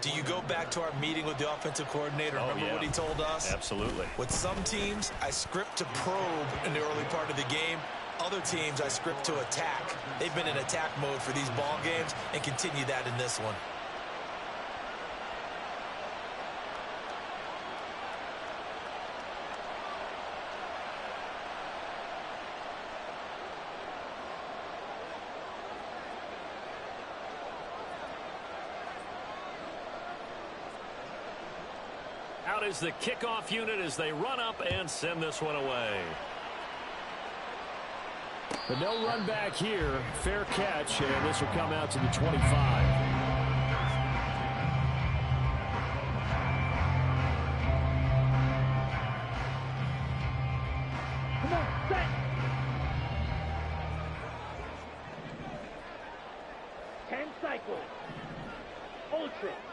Do you go back to our meeting with the offensive coordinator? Remember what he told us? Absolutely. With some teams, I script to probe in the early part of the game. Other teams, I script to attack. They've been in attack mode for these ball games and continue that in this one. Out is the kickoff unit as they run up and send this one away. But no run back here. Fair catch, and this will come out to the 25. Come on, set. 10 cycles.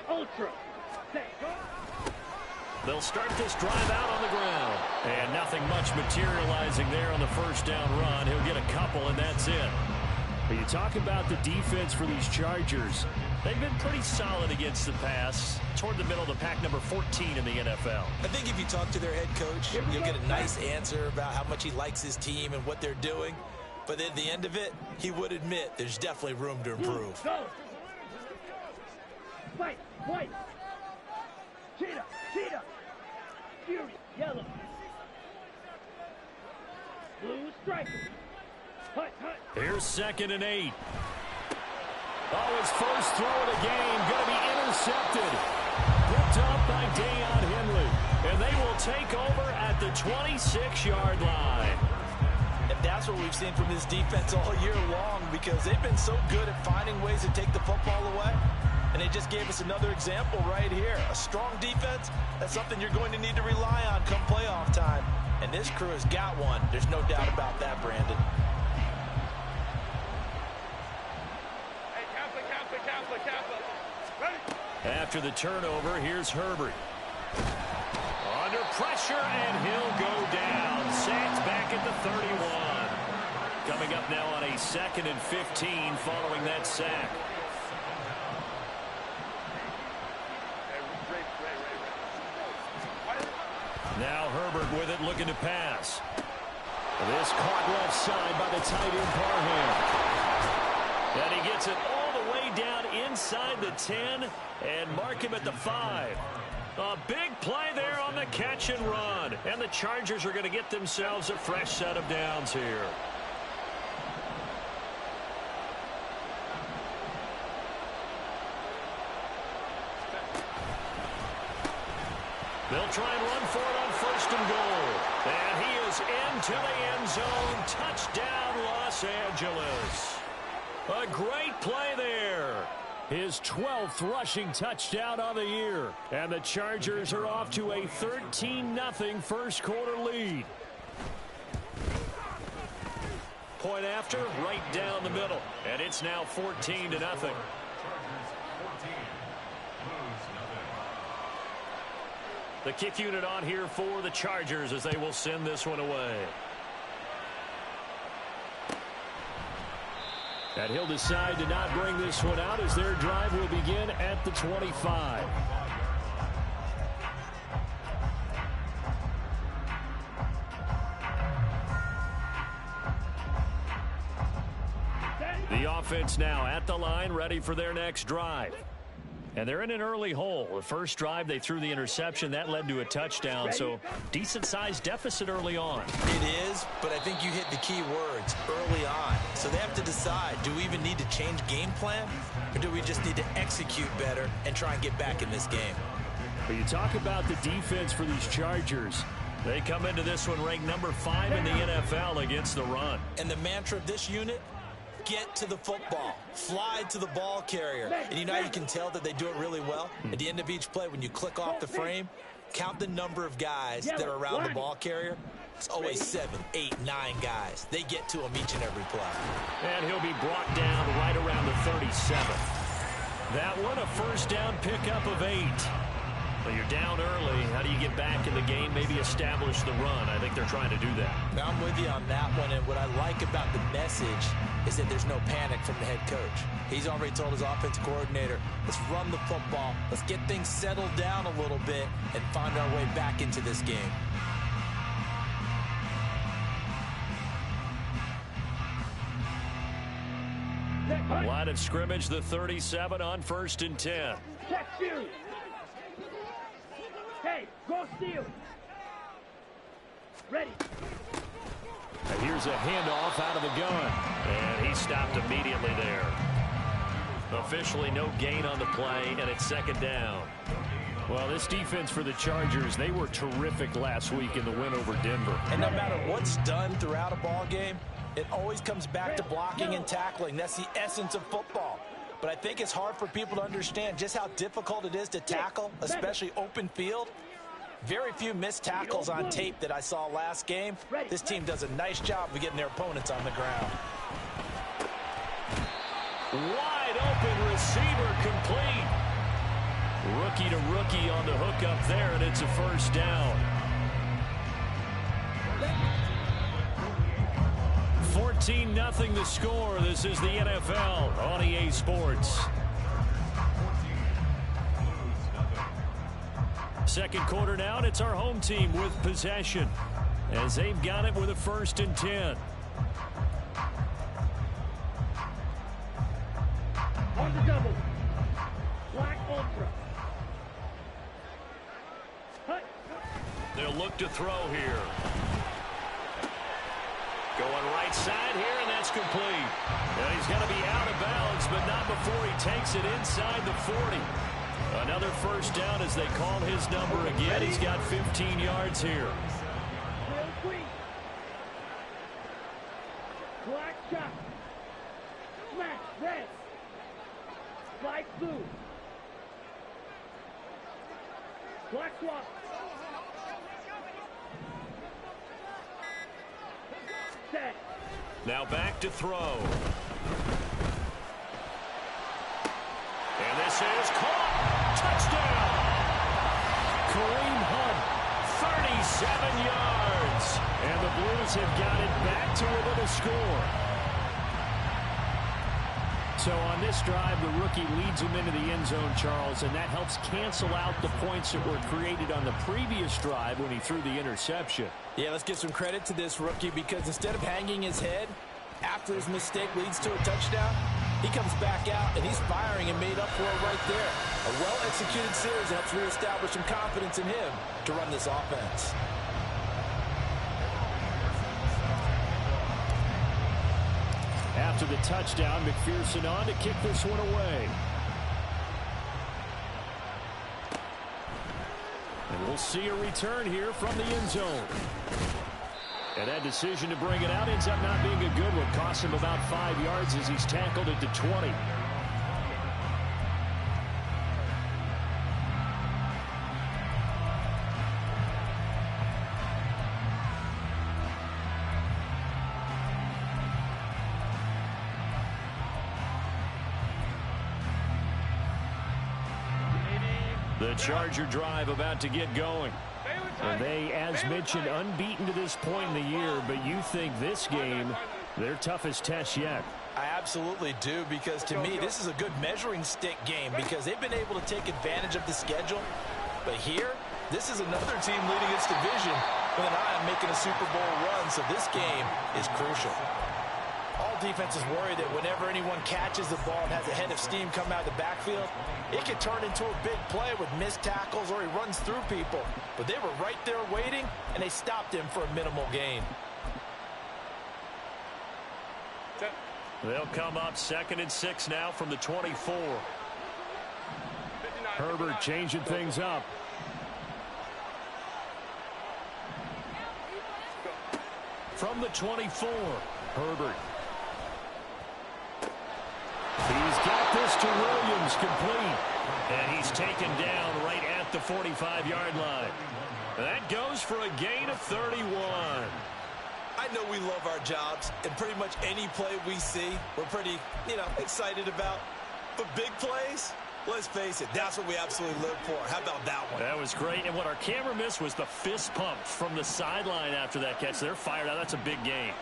Ultra. Set. Go. They'll start this drive out on the ground. And nothing much materializing there on the first down run. He'll get a couple, and that's it. But you talk about the defense for these Chargers. They've been pretty solid against the pass. Toward the middle of the pack, number 14 in the NFL. I think if you talk to their head coach, you'll get a nice answer about how much he likes his team and what they're doing. But at the end of it, he would admit there's definitely room to improve. Go. White. Cheetah. Fury. Yellow. Blue striker. Hut. Here's 2nd and 8. Oh, his first throw of the game going to be intercepted. Picked up by Deion Henley. And they will take over at the 26-yard line. And that's what we've seen from this defense all year long, because they've been so good at finding ways to take the football away. And they just gave us another example right here. A strong defense, that's something you're going to need to rely on come playoff time. And this crew has got one. There's no doubt about that, Brandon. Hey, Kappa. Ready? After the turnover, here's Herbert. Under pressure, and he'll go down. Sacked back at the 31. Coming up now on a 2nd and 15 following that sack. Now Herbert with it, looking to pass. This caught left side by the tight end Parham. And he gets it all the way down inside the 10 and mark him at the 5. A big play there on the catch and run. And the Chargers are going to get themselves a fresh set of downs here. They'll try and run for it on 1st and goal. And he is into the end zone. Touchdown, Los Angeles. A great play there. His 12th rushing touchdown on the year. And the Chargers are off to a 13-0 first quarter lead. Point after, right down the middle. And it's now 14-0. The kick unit on here for the Chargers as they will send this one away. And he'll decide to not bring this one out as their drive will begin at the 25. The offense now at the line, ready for their next drive. And they're in an early hole. The first drive, they threw the interception. That led to a touchdown, so decent-sized deficit early on. It is, but I think you hit the key words, early on. So they have to decide, do we even need to change game plan, or do we just need to execute better and try and get back in this game? But you talk about the defense for these Chargers. They come into this one ranked number 5 in the NFL against the run. And the mantra of this unit, get to the football, fly to the ball carrier. And you know how you can tell that they do it really well? At the end of each play, when you click off the frame, count the number of guys that are around the ball carrier. It's always 7, 8, 9 guys. They get to him each and every play. And he'll be brought down right around the 37. That one, a first down pickup of 8. Well, you're down early. How do you get back in the game, maybe establish the run? I think they're trying to do that. Now, I'm with you on that one, and what I like about the message is that there's no panic from the head coach. He's already told his offensive coordinator, let's run the football, let's get things settled down a little bit and find our way back into this game. Line of scrimmage, the 37 on 1st and 10. Check you. Hey, go steal. Ready. And here's a handoff out of the gun. And he stopped immediately there. Officially no gain on the play, and it's 2nd down. Well, this defense for the Chargers, they were terrific last week in the win over Denver. And no matter what's done throughout a ball game, it always comes back to blocking and tackling. That's the essence of football. But I think it's hard for people to understand just how difficult it is to tackle, especially open field. Very few missed tackles on tape that I saw last game. This team does a nice job of getting their opponents on the ground. Wide open receiver complete. Rookie to rookie on the hook up there, and it's a 1st down. 14-0 the score. This is the NFL on EA Sports. Second quarter now, and it's our home team with possession as they've got it with a 1st and 10. On the double. Black ultra. Hut. They'll look to throw here. Going right side here, and that's complete. And he's going to be out of bounds, but not before he takes it inside the 40. Another 1st down as they call his number again. He's got 15 yards here. Real quick. Black shot. Smash red. Light blue. Black swap. Set. Now back to throw. And this is caught. Touchdown. Kareem Hunt, 37 yards. And the Blues have got it back to within a score. So on this drive, the rookie leads him into the end zone, Charles, and that helps cancel out the points that were created on the previous drive when he threw the interception. Yeah, let's give some credit to this rookie because instead of hanging his head after his mistake leads to a touchdown, he comes back out and he's firing and made up for it right there. A well-executed series helps reestablish some confidence in him to run this offense. After the touchdown, McPherson on to kick this one away. And we'll see a return here from the end zone. And that decision to bring it out ends up not being a good one. Cost him about 5 yards as he's tackled at the 20. The Charger drive about to get going. And they, as mentioned, unbeaten to this point in the year, but you think this game, their toughest test yet. I absolutely do, because to me, this is a good measuring stick game because they've been able to take advantage of the schedule. But here, this is another team leading its division with an eye on making a Super Bowl run, so this game is crucial. All defenses worry that whenever anyone catches the ball and has a head of steam come out of the backfield, it can turn into a big play with missed tackles or he runs through people. But they were right there waiting, and they stopped him for a minimal gain. They'll come up 2nd and 6 now from the 24. Herbert changing things up. From the 24, Herbert. He's got this to Williams, complete. And he's taken down right at the 45-yard line. That goes for a gain of 31. I know we love our jobs, and pretty much any play we see, we're pretty, excited about. But big plays, Let's face it, that's what we absolutely live for. How about that one? That was great. And what our camera missed was the fist pump from the sideline after that catch. They're fired out. That's a big game.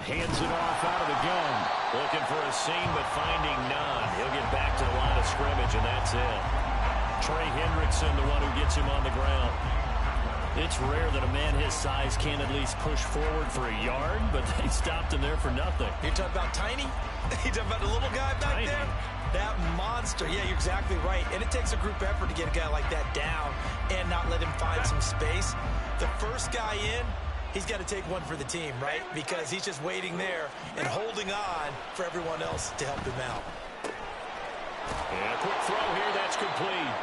Hands it off out of the gun. Looking for a seam, but finding none. He'll get back to the line of scrimmage, and that's it. Trey Hendrickson, the one who gets him on the ground. It's rare that a man his size can't at least push forward for a yard, but they stopped him there for nothing. You're talking about tiny? You're talking about the little guy back there? That monster. Yeah, you're exactly right. And it takes a group effort to get a guy like that down and not let him find some space. The first guy in, he's got to take one for the team, right? Because he's just waiting there and holding on for everyone else to help him out. And a quick throw here, that's complete.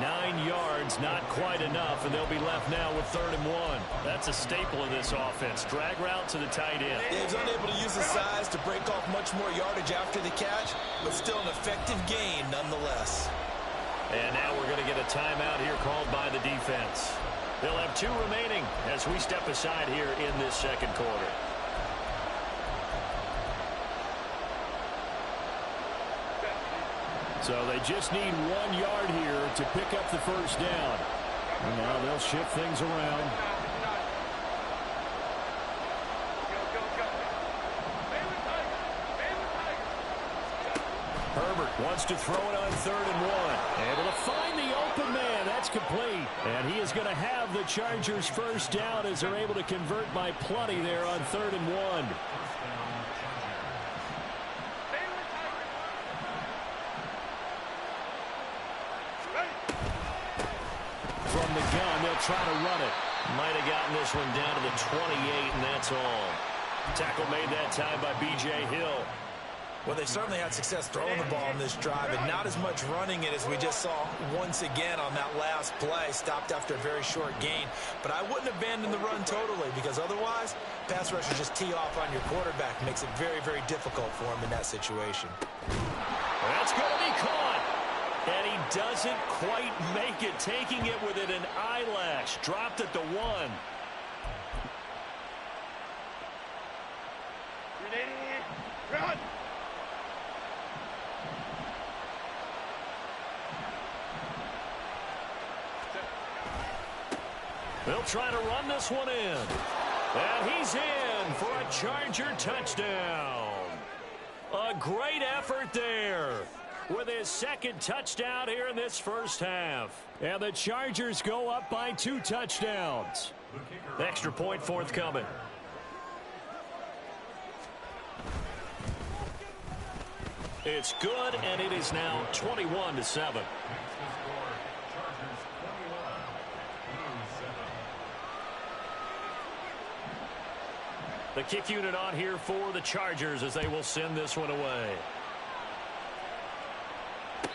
9 yards, not quite enough, and they'll be left now with 3rd and 1. That's a staple of this offense. Drag route to the tight end. Yeah, he's unable to use his size to break off much more yardage after the catch, but still an effective gain nonetheless. And now we're going to get a timeout here called by the defense. They'll have 2 remaining as we step aside here in this second quarter. So they just need 1 yard here to pick up the first down. And now they'll shift things around. Herbert wants to throw it on 3rd and 1. Able to find the open man. That's complete. And he is going to have the Chargers first down as they're able to convert by plenty there on 3rd and 1. From the gun, they'll try to run it. Might have gotten this one down to the 28, and that's all. Tackle made that time by B.J. Hill. Well, they certainly had success throwing the ball in this drive, and not as much running it as we just saw once again on that last play. Stopped after a very short gain. But I wouldn't abandon the run totally, because otherwise, pass rushers just tee off on your quarterback. Makes it very, very difficult for him in that situation. That's going to be caught. And he doesn't quite make it, taking it within an eyelash. Dropped at the 1. Run! They'll try to run this one in. And he's in for a Charger touchdown. A great effort there with his 2nd touchdown here in this first half. And the Chargers go up by 2 touchdowns. Extra point forthcoming. It's good, and it is now 21-7. The kick unit on here for the Chargers as they will send this one away.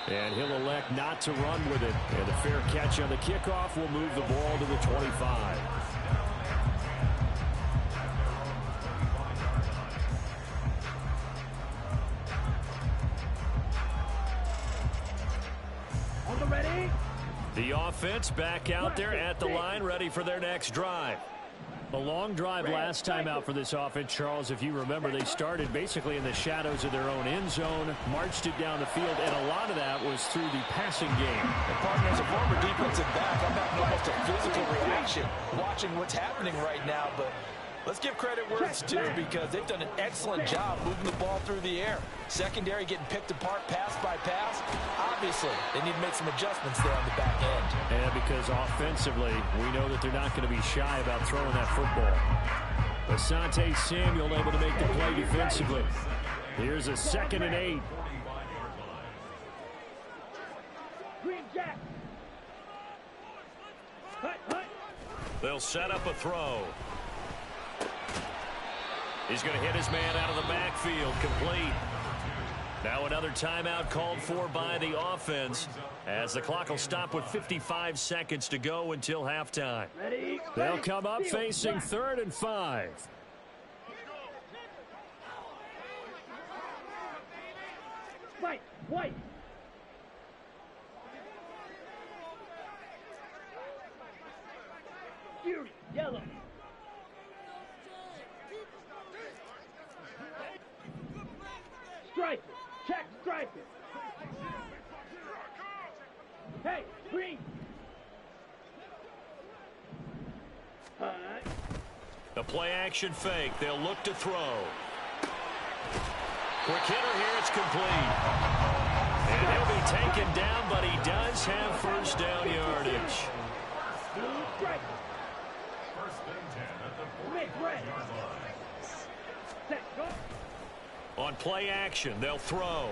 And he'll elect not to run with it. And a fair catch on the kickoff will move the ball to the 25. On the ready? The offense back out there at the line, ready for their next drive. A long drive last time out for this offense, Charles. If you remember, they started basically in the shadows of their own end zone, marched it down the field, and a lot of that was through the passing game. And partner, as a former defensive back, I'm having almost a physical reaction watching what's happening right now, but let's give credit where it's due, because they've done an excellent job moving the ball through the air. Secondary getting picked apart pass by pass. Obviously, they need to make some adjustments there on the back end. And because offensively, we know that they're not going to be shy about throwing that football. Asante Samuel able to make the play defensively. Here's a 2nd and 8. Green Jack! Hut! They'll set up a throw. He's going to hit his man out of the backfield, complete. Now another timeout called for by the offense as the clock will stop with 55 seconds to go until halftime. Ready? They'll come up facing 3rd and 5. White! Fury, yellow. Strike it. Check, strike it. Hey, green. A play-action fake. They'll look to throw. Quick hitter here. It's complete. And he'll be taken down, but he does have first down yardage. Strike it. Make red. Set, go. On play action, they'll throw.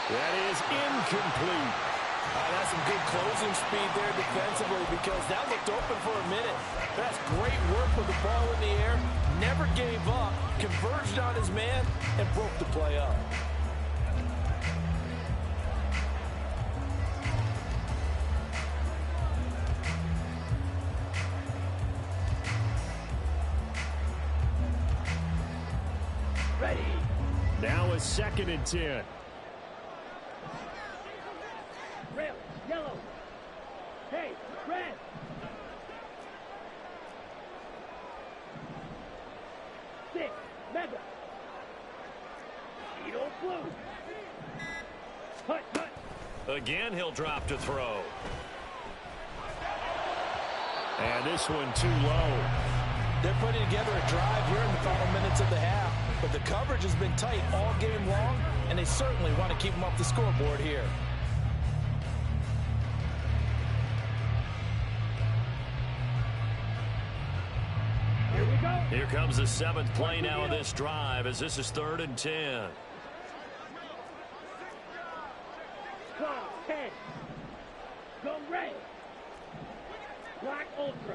That is incomplete. That's some good closing speed there defensively because that looked open for a minute. That's great work with the ball in the air. Never gave up, converged on his man, and broke the play up. Ready. Now a 2nd and 10. Red, yellow. Hey, red. Six, mega. Cheeto blue. Hut, hut. Again, he'll drop to throw. And this one too low. They're putting together a drive here in the final minutes of the half, but the coverage has been tight all game long, and they certainly want to keep them off the scoreboard here. Here we go. Here comes the 7th play now of this drive as this is 3rd and 10. 12, 10. Go red. Black ultra.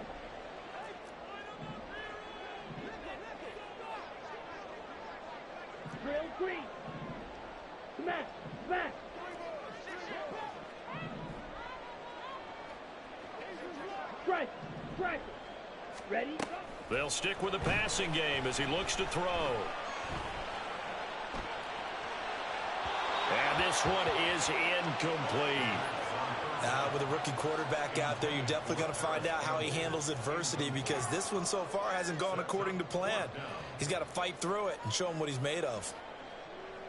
Drill green. Smash, smash. Strike, strike. Ready? They'll stick with the passing game as he looks to throw. And this one is incomplete. With a rookie quarterback out there, you're definitely going to find out how he handles adversity because this one so far hasn't gone according to plan. He's got to fight through it and show him what he's made of.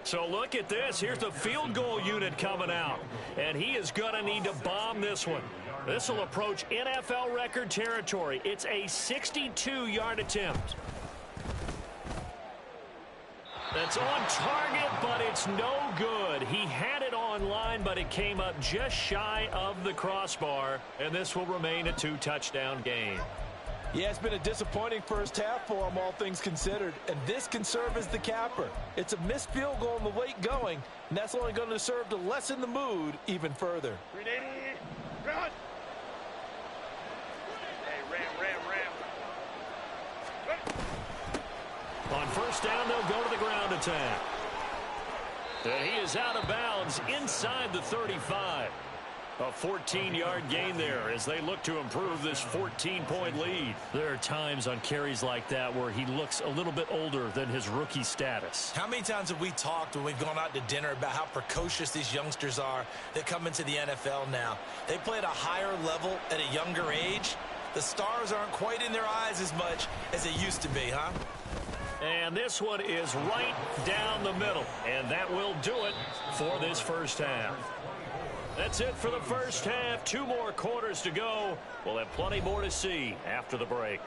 So look at this. Here's the field goal unit coming out. And he is going to need to bomb this one. This will approach NFL record territory. It's a 62-yard attempt. That's on target, but it's no good. He had it on line, but it came up just shy of the crossbar. And this will remain a 2-touchdown game. Yeah, it's been a disappointing first half for him, all things considered. And this can serve as the capper. It's a missed field goal in the late going, and that's only going to serve to lessen the mood even further. Run. Hey, ram. On first down, they'll go to the ground attack. And he is out of bounds inside the 35. A 14-yard gain there as they look to improve this 14-point lead. There are times on carries like that where he looks a little bit older than his rookie status. How many times have we talked when we've gone out to dinner about how precocious these youngsters are that come into the NFL now? They play at a higher level at a younger age. The stars aren't quite in their eyes as much as they used to be, huh? And this one is right down the middle. And that will do it for this first half. That's it for the first half. 2 more quarters to go. We'll have plenty more to see after the break.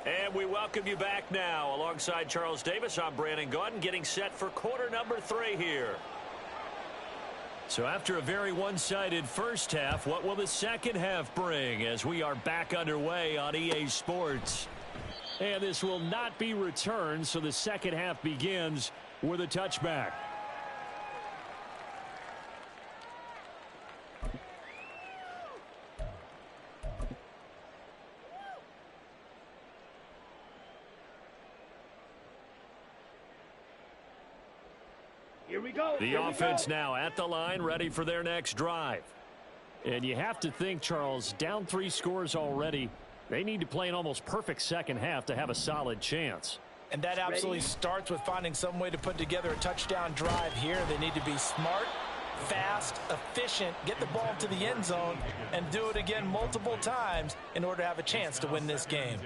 And we welcome you back now. Alongside Charles Davis, I'm Brandon Gaudin, getting set for quarter number 3 here. So after a very one-sided first half, what will the second half bring as we are back underway on EA Sports? And this will not be returned, so the second half begins with a touchback. Here we go. The offense now at the line, ready for their next drive. And you have to think, Charles, down 3 scores already. They need to play an almost perfect second half to have a solid chance. And that absolutely starts with finding some way to put together a touchdown drive here. They need to be smart, fast, efficient, get the ball to the end zone, and do it again multiple times in order to have a chance to win this game.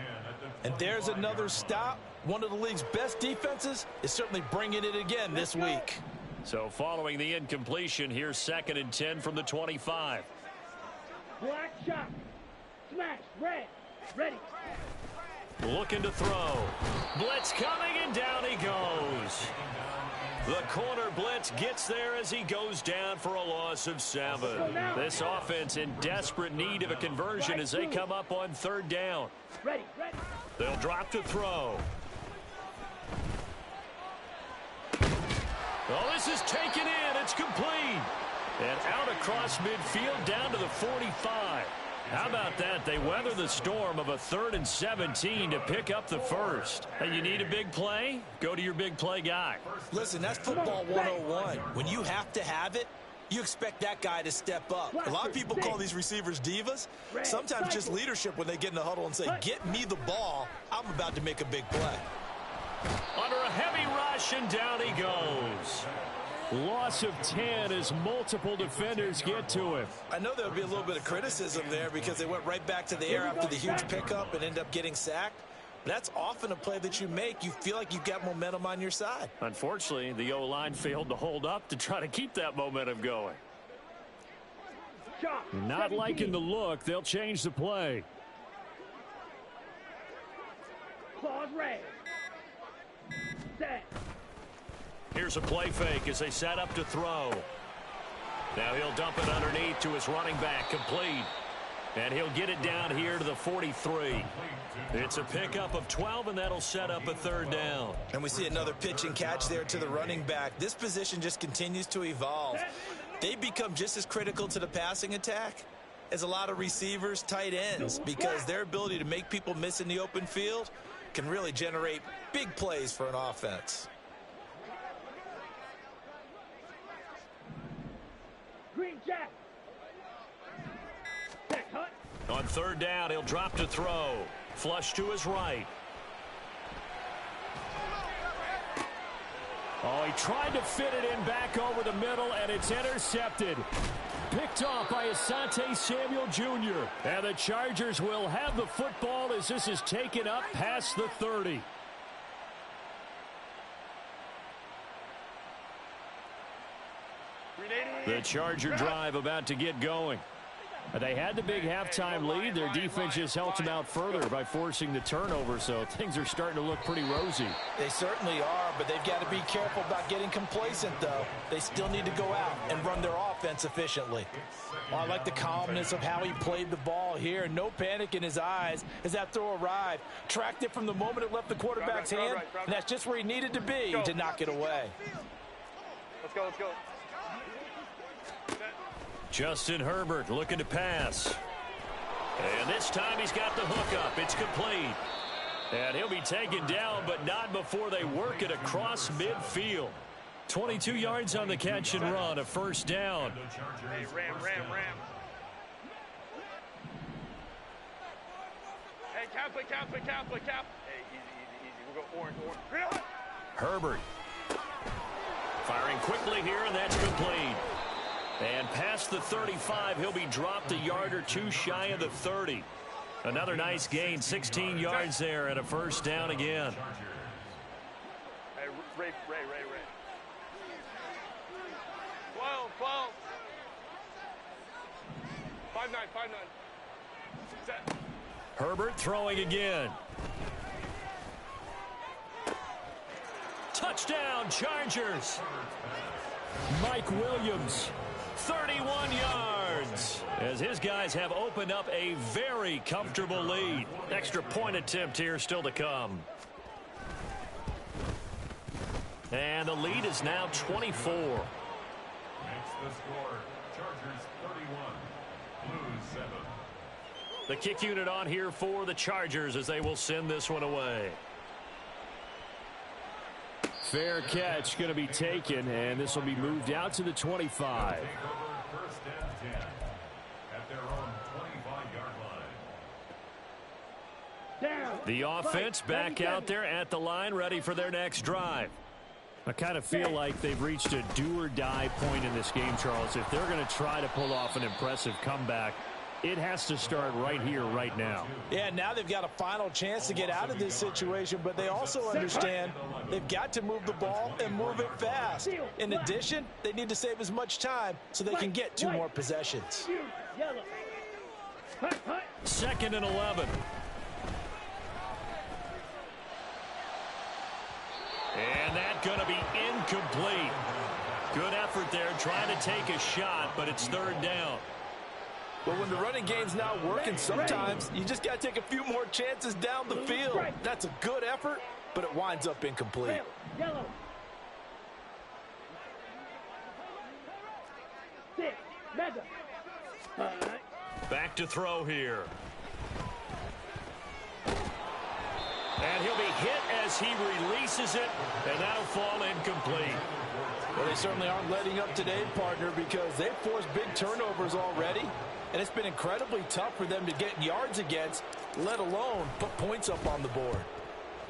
And there's another stop. One of the league's best defenses is certainly bringing it again this week. So following the incompletion, here's 2nd and 10 from the 25. Black shot. Smash. Red. Ready. Looking to throw. Blitz coming, and down he goes. The corner blitz gets there as he goes down for a loss of 7. This offense in desperate need of a conversion as they come up on 3rd down. Ready. They'll drop to throw. Oh, this is taken in. It's complete. And out across midfield down to the 45. How about that? They weather the storm of a 3rd and 17 to pick up the first. And you need a big play? Go to your big play guy. Listen, that's football 101. When you have to have it, you expect that guy to step up. A lot of people call these receivers divas. Sometimes just leadership when they get in the huddle and say, get me the ball. I'm about to make a big play. Under a heavy rush, and down he goes. Loss of 10 as multiple defenders get to him. I know there'll be a little bit of criticism there because they went right back to the air after the huge pickup and end up getting sacked. But that's often a play that you make. You feel like you've got momentum on your side. Unfortunately, the O-line failed to hold up to try to keep that momentum going. Not liking the look. They'll change the play. Claws red. Set. Here's a play fake as they set up to throw. Now he'll dump it underneath to his running back, complete. And he'll get it down here to the 43. It's a pickup of 12, and that'll set up a 3rd down. And we see another pitch and catch there to the running back. This position just continues to evolve. They become just as critical to the passing attack as a lot of receivers, tight ends, because their ability to make people miss in the open field can really generate big plays for an offense. Green jack. On 3rd down, he'll drop to throw. Flush to his right. Oh, he tried to fit it in back over the middle, and it's intercepted. Picked off by Asante Samuel Jr. And the Chargers will have the football as this is taken up past the 30. The Charger drive about to get going. They had the big halftime lead. Their defense just helped them out further by forcing the turnover, so things are starting to look pretty rosy. They certainly are, but they've got to be careful about getting complacent, though. They still need to go out and run their offense efficiently. Well, I like the calmness of how he played the ball here. No panic in his eyes as that throw arrived. Tracked it from the moment it left the quarterback's hand, and that's just where he needed to be to knock it away. Let's go. Justin Herbert looking to pass. And this time he's got the hook up. It's complete. And he'll be taken down, but not before they work it across midfield. 22 yards on the catch and run, a 1st down. Hey, ram. Hey, cap. Hey, easy. We'll go orange. Herbert. Firing quickly here, and that's complete. And past the 35, he'll be dropped a yard or two shy of the 30. Another nice gain, 16 yards there, and a 1st down again. Hey, Ray. 12. 5-9. Set. Herbert throwing again. Touchdown, Chargers. Mike Williams. 31 yards as his guys have opened up a very comfortable lead. Extra point attempt here still to come. And the lead is now 24. Makes the score Chargers 31, Blues 7. The kick unit on here for the Chargers as they will send this one away. Fair catch going to be taken, and this will be moved out to the 25. Take over 1st and 10 at their own 25-yard line. The offense back out there at the line, ready for their next drive. I kind of feel like they've reached a do-or-die point in this game, Charles. If they're going to try to pull off an impressive comeback, it has to start right here, right now. Yeah, now they've got a final chance to get out of this situation, but they also understand they've got to move the ball and move it fast. In addition, they need to save as much time so they can get 2 more possessions. 2nd and 11. And that's going to be incomplete. Good effort there trying to take a shot, but it's 3rd down. But when the running game's not working, sometimes you just got to take a few more chances down the field. That's a good effort, but it winds up incomplete. Yellow. 6. Madden. Back to throw here. And he'll be hit as he releases it, and that'll fall incomplete. Well, they certainly aren't letting up today, partner, because they've forced big turnovers already, and it's been incredibly tough for them to get yards against, let alone put points up on the board.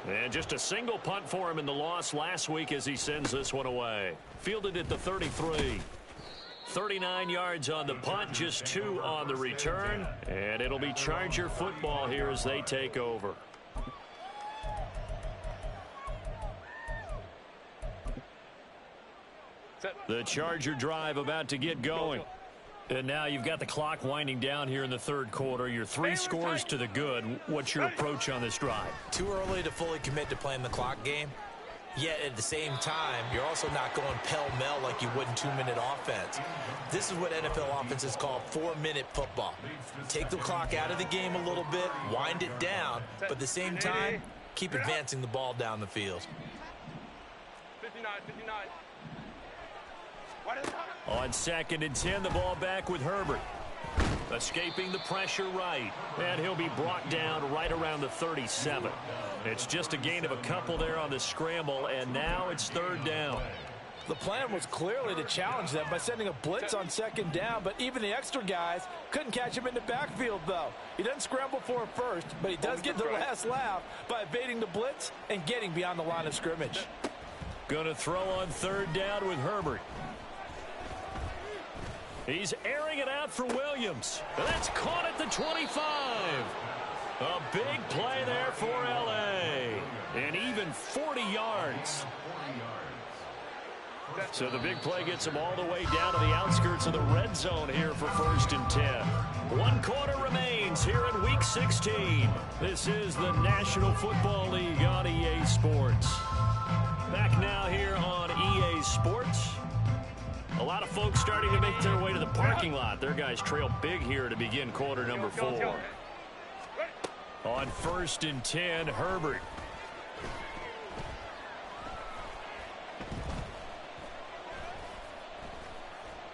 And just a single punt for him in the loss last week as he sends this one away. Fielded at the 33. 39 yards on the punt, just 2 on the return, and it'll be Charger football here as they take over. The Charger drive about to get going. And now you've got the clock winding down here in the 3rd quarter. Your 3 scores to the good. What's your approach on this drive? Too early to fully commit to playing the clock game. Yet at the same time, you're also not going pell-mell like you would in 2-minute offense. This is what NFL offenses call 4-minute football. Take the clock out of the game a little bit, wind it down, but at the same time, keep advancing the ball down the field. 59. On 2nd and 10, the ball back with Herbert. Escaping the pressure right. And he'll be brought down right around the 37. It's just a gain of a couple there on the scramble, and now it's 3rd down. The plan was clearly to challenge them by sending a blitz on 2nd down, but even the extra guys couldn't catch him in the backfield, though. He doesn't scramble for it first, but he does get the last laugh by evading the blitz and getting beyond the line of scrimmage. Going to throw on 3rd down with Herbert. He's airing it out for Williams. And that's caught at the 25. A big play there for L.A. And even 40 yards. So the big play gets him all the way down to the outskirts of the red zone here for 1st and 10. 1 quarter remains here in Week 16. This is the National Football League on EA Sports. Back now here on EA Sports. A lot of folks starting to make their way to the parking lot. Their guys trail big here to begin quarter number 4. On 1st and 10, Herbert.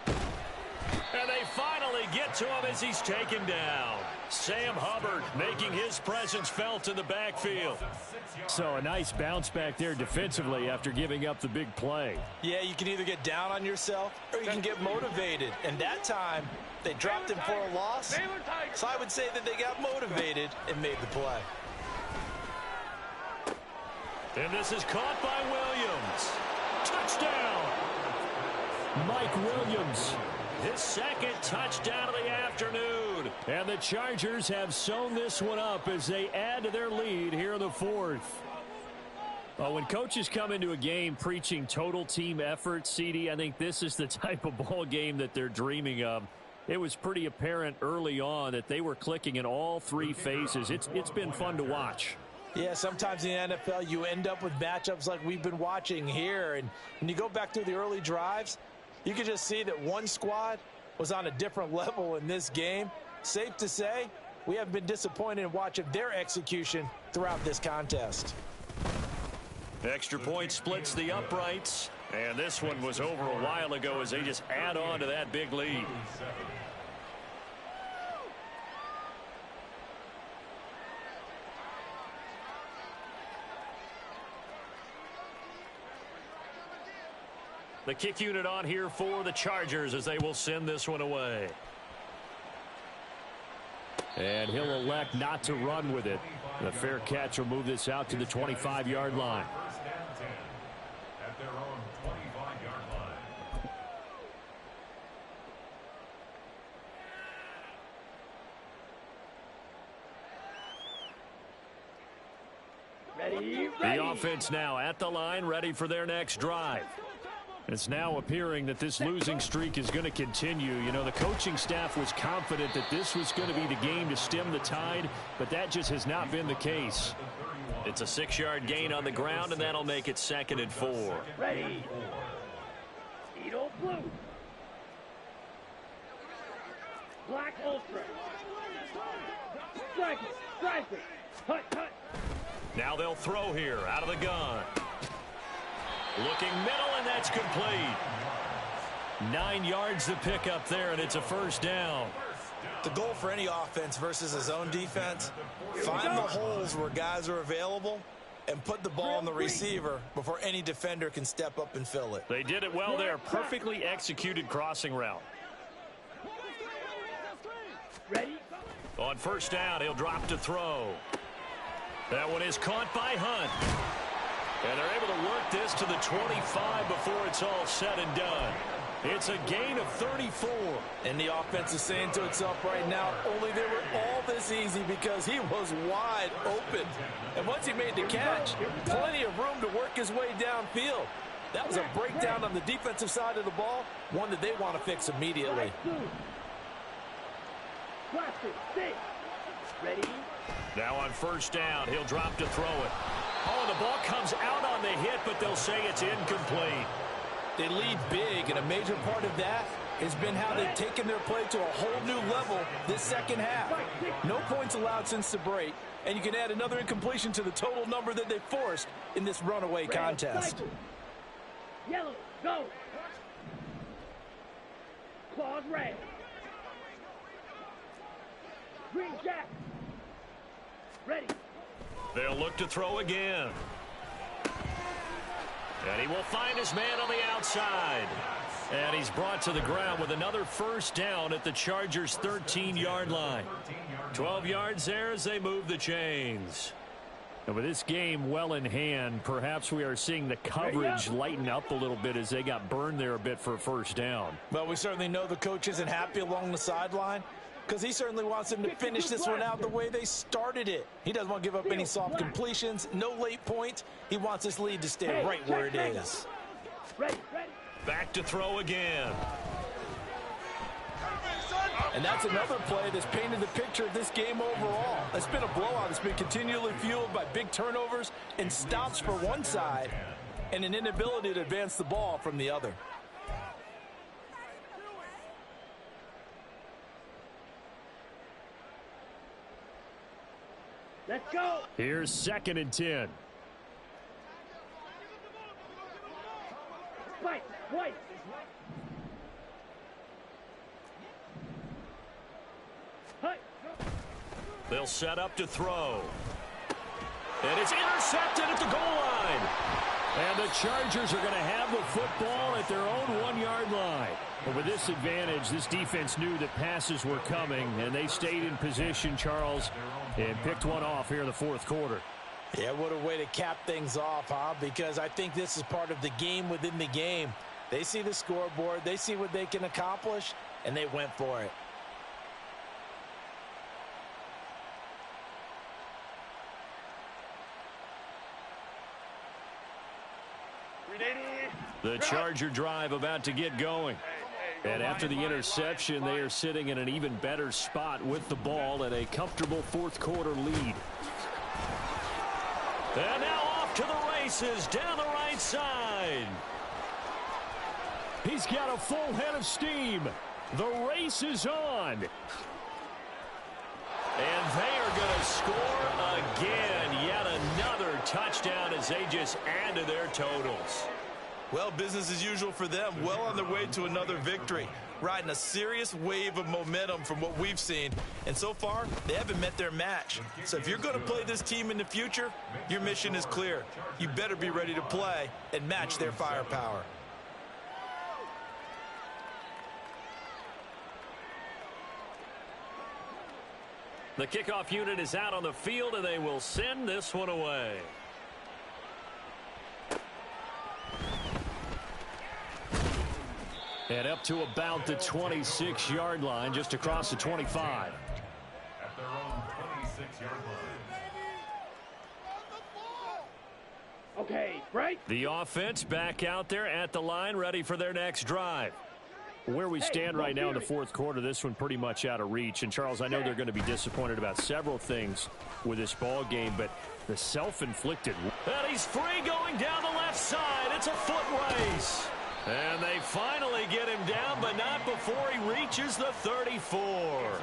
And they finally get to him as he's taken down. Sam Hubbard making his presence felt in the backfield. So a nice bounce back there defensively after giving up the big play. Yeah, you can either get down on yourself or you can get motivated. And that time, they dropped him for a loss. So I would say that they got motivated and made the play. And this is caught by Williams. Touchdown! Mike Williams. His 2nd touchdown of the afternoon. And the Chargers have sewn this one up as they add to their lead here in the 4th. Well, when coaches come into a game preaching total team effort, CD, I think this is the type of ball game that they're dreaming of. It was pretty apparent early on that they were clicking in all 3 phases. It's been fun to watch. Yeah, sometimes in the NFL you end up with matchups like we've been watching here. And when you go back through the early drives, you can just see that one squad was on a different level in this game. Safe to say, we haven't been disappointed in watching their execution throughout this contest. Extra point splits the uprights. And this one was over a while ago as they just add on to that big lead. The kick unit on here for the Chargers as they will send this one away. And he'll elect not to run with it. The fair catch will move this out to the 25-yard line. First and 10 at their own The offense now at the line, ready for their next drive. It's now appearing that this losing streak is going to continue. You know, the coaching staff was confident that this was going to be the game to stem the tide, but that just has not been the case. It's a 6-yard gain on the ground, and that'll make it 2nd and 4. Ready. Edo blue. Black ultra. Strike it. Strike it. Cut. Now they'll throw here out of the gun. Looking middle, and that's complete. 9 yards to pick up there, and it's a first down. The goal for any offense versus his own defense, find the holes where guys are available and put the ball on the receiver before any defender can step up and fill it. They did it well there. Perfectly executed crossing route. Ready. On first down, he'll drop to throw. That one is caught by Hunt. And they're able to work this to the 25 before it's all said and done. It's a gain of 34. And the offense is saying to itself right now, only they were all this easy because he was wide open. And once he made the catch, plenty of room to work his way downfield. That was a breakdown on the defensive side of the ball, one that they want to fix immediately. Ready. Now on first down, he'll drop to throw it. Oh, the ball comes out on the hit, but they'll say it's incomplete. They lead big, and a major part of that has been how they've taken their play to a whole new level this second half. No points allowed since the break, and you can add another incompletion to the total number that they forced in this runaway contest. Yellow, go. Claws red. Green jack. Ready. They'll look to throw again. And he will find his man on the outside. And he's brought to the ground with another first down at the Chargers' 13-yard line. 12 yards there as they move the chains. And with this game well in hand, perhaps we are seeing the coverage lighten up a little bit as they got burned there a bit for a first down. Well, we certainly know the coach isn't happy along the sideline because he certainly wants them to finish this one out the way they started it. He doesn't want to give up any soft completions, no late points. He wants this lead to stay right where it is. Back to throw again. And that's another play that's painted the picture of this game overall. It's been a blowout. It's been continually fueled by big turnovers and stops for one side and an inability to advance the ball from the other. Let's go. Here's 2nd and 10. White. They'll set up to throw. And it's intercepted at the goal line. And the Chargers are going to have the football at their own 1-yard line. But with this advantage, this defense knew that passes were coming, and they stayed in position, Charles, and picked one off here in the fourth quarter. Yeah, what a way to cap things off, huh? Because I think this is part of the game within the game. They see the scoreboard, they see what they can accomplish, and they went for it. The Charger drive about to get going. And after the interception, they are sitting in an even better spot with the ball and a comfortable fourth quarter lead. And now off to the races down the right side. He's got a full head of steam. The race is on. And they are going to score again. Yet another touchdown as they just add to their totals. Well, business as usual for them. Well on their way to another victory. Riding a serious wave of momentum from what we've seen. And so far, they haven't met their match. So if you're going to play this team in the future, your mission is clear. You better be ready to play and match their firepower. The kickoff unit is out on the field, and they will send this one away. And up to about the 26-yard line, just across the 25. At their own 26-yard line. Okay, break. The offense back out there at the line, ready for their next drive. Where we stand right now in the fourth quarter, this one pretty much out of reach. And, Charles, I know they're going to be disappointed about several things with this ball game, but the self-inflicted. And he's free going down the left side. It's a foot race. And they finally get him down, but not before he reaches the 34.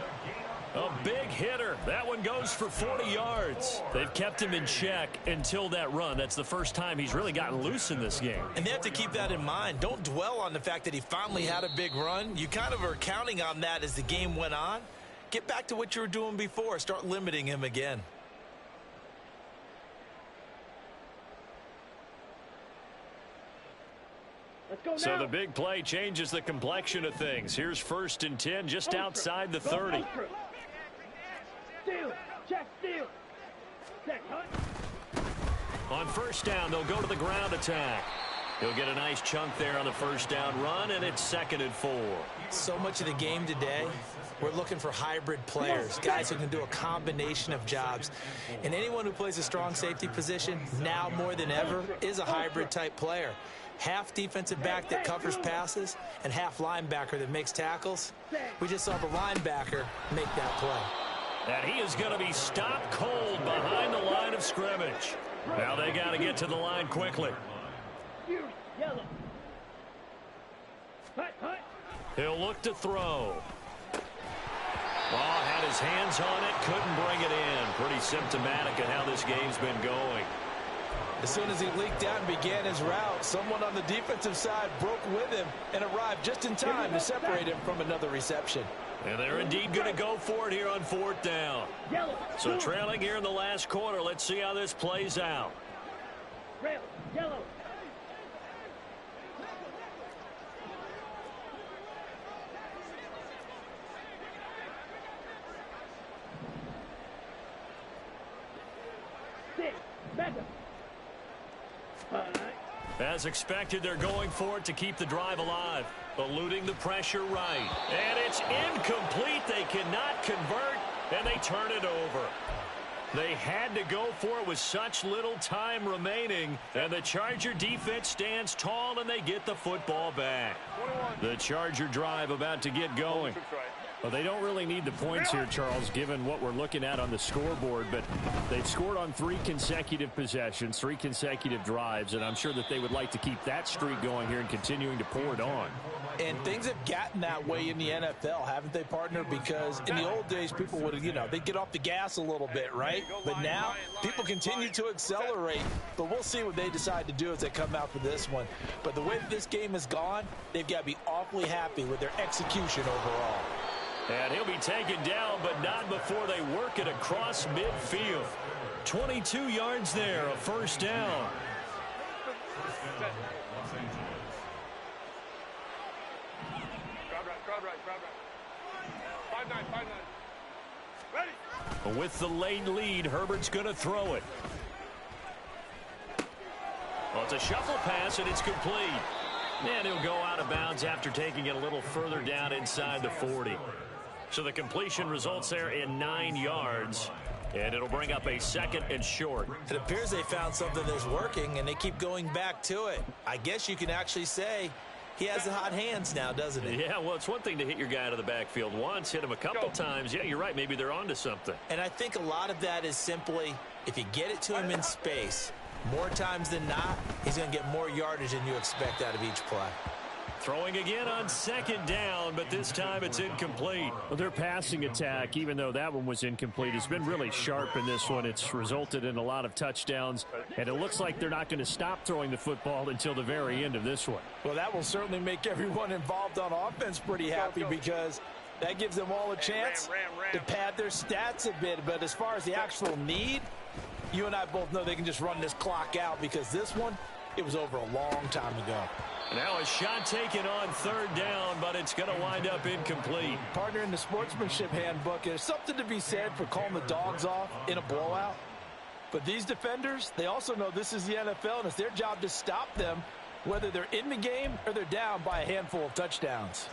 A big hitter. That one goes for 40 yards. They've kept him in check until that run. That's the first time he's really gotten loose in this game. And they have to keep that in mind. Don't dwell on the fact that he finally had a big run. You kind of are counting on that as the game went on. Get back to what you were doing before. Start limiting him again. Let's go now. So the big play changes the complexion of things. Here's 1st and 10 just outside the 30. Steal. Check steal. Check hunt. On 1st down, they'll go to the ground attack. He'll get a nice chunk there on the 1st down run, and it's 2nd and 4. So much of the game today, we're looking for hybrid players, guys who can do a combination of jobs. And anyone who plays a strong safety position, now more than ever, is a hybrid type player. Half defensive back that covers passes and half linebacker that makes tackles. We just saw the linebacker make that play. And he is going to be stopped cold behind the line of scrimmage. Now they got to get to the line quickly. Yellow. Hut, hut. He'll look to throw. Oh, had his hands on it, couldn't bring it in. Pretty symptomatic of how this game's been going. As soon as he leaked out and began his route, someone on the defensive side broke with him and arrived just in time to separate him from another reception. And they're indeed going to go for it here on 4th down. Yellow. So trailing here in the last quarter, let's see how this plays out. Red. Yellow. Six. Better. As expected, they're going for it to keep the drive alive. Eluding the pressure right. And it's incomplete. They cannot convert, and they turn it over. They had to go for it with such little time remaining, and the Charger defense stands tall, and they get the football back. The Charger drive about to get going. Well, they don't really need the points here, Charles, given what we're looking at on the scoreboard, but they've scored on 3 consecutive possessions, 3 consecutive drives, and I'm sure that they would like to keep that streak going here and continuing to pour it on. And things have gotten that way in the NFL, haven't they, partner? Because in the old days, people would, they'd get off the gas a little bit, right? But now, people continue to accelerate. But we'll see what they decide to do as they come out for this one. But the way that this game has gone, they've got to be awfully happy with their execution overall. And he'll be taken down, but not before they work it across midfield. 22 yards there, a 1st down. Crowd right. 5-9. Ready. With the late lead, Herbert's going to throw it. Well, it's a shuffle pass, and it's complete. And he'll go out of bounds after taking it a little further down inside the 40. So the completion results there in 9 yards. And it'll bring up a 2nd and short. It appears they found something that's working, and they keep going back to it. I guess you can actually say he has the hot hands now, doesn't he? Yeah, well, it's one thing to hit your guy out of the backfield once, hit him a couple times. Yeah, you're right. Maybe they're onto something. And I think a lot of that is simply if you get it to him in space, more times than not, he's going to get more yardage than you expect out of each play. Throwing again on 2nd down, but this time it's incomplete. Well, their passing attack, even though that one was incomplete, has been really sharp in this one. It's resulted in a lot of touchdowns, and it looks like they're not going to stop throwing the football until the very end of this one. Well, that will certainly make everyone involved on offense pretty happy because that gives them all a chance to pad their stats a bit. But as far as the actual need, you and I both know they can just run this clock out because this one, it was over a long time ago. Now a shot taken on 3rd down, but it's going to wind up incomplete. Partner, in the sportsmanship handbook, there's something to be said for calling the dogs off in a blowout. But these defenders, they also know this is the NFL, and it's their job to stop them, whether they're in the game or they're down by a handful of touchdowns.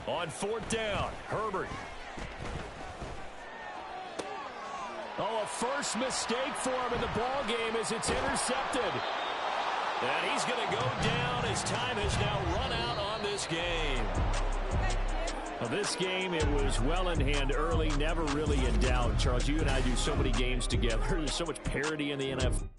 On 4th down, Herbert. The first mistake for him in the ball game as it's intercepted. And he's going to go down. His time has now run out on this game. Well, this game, it was well in hand early, never really in doubt. Charles, you and I do so many games together. There's so much parity in the NFL.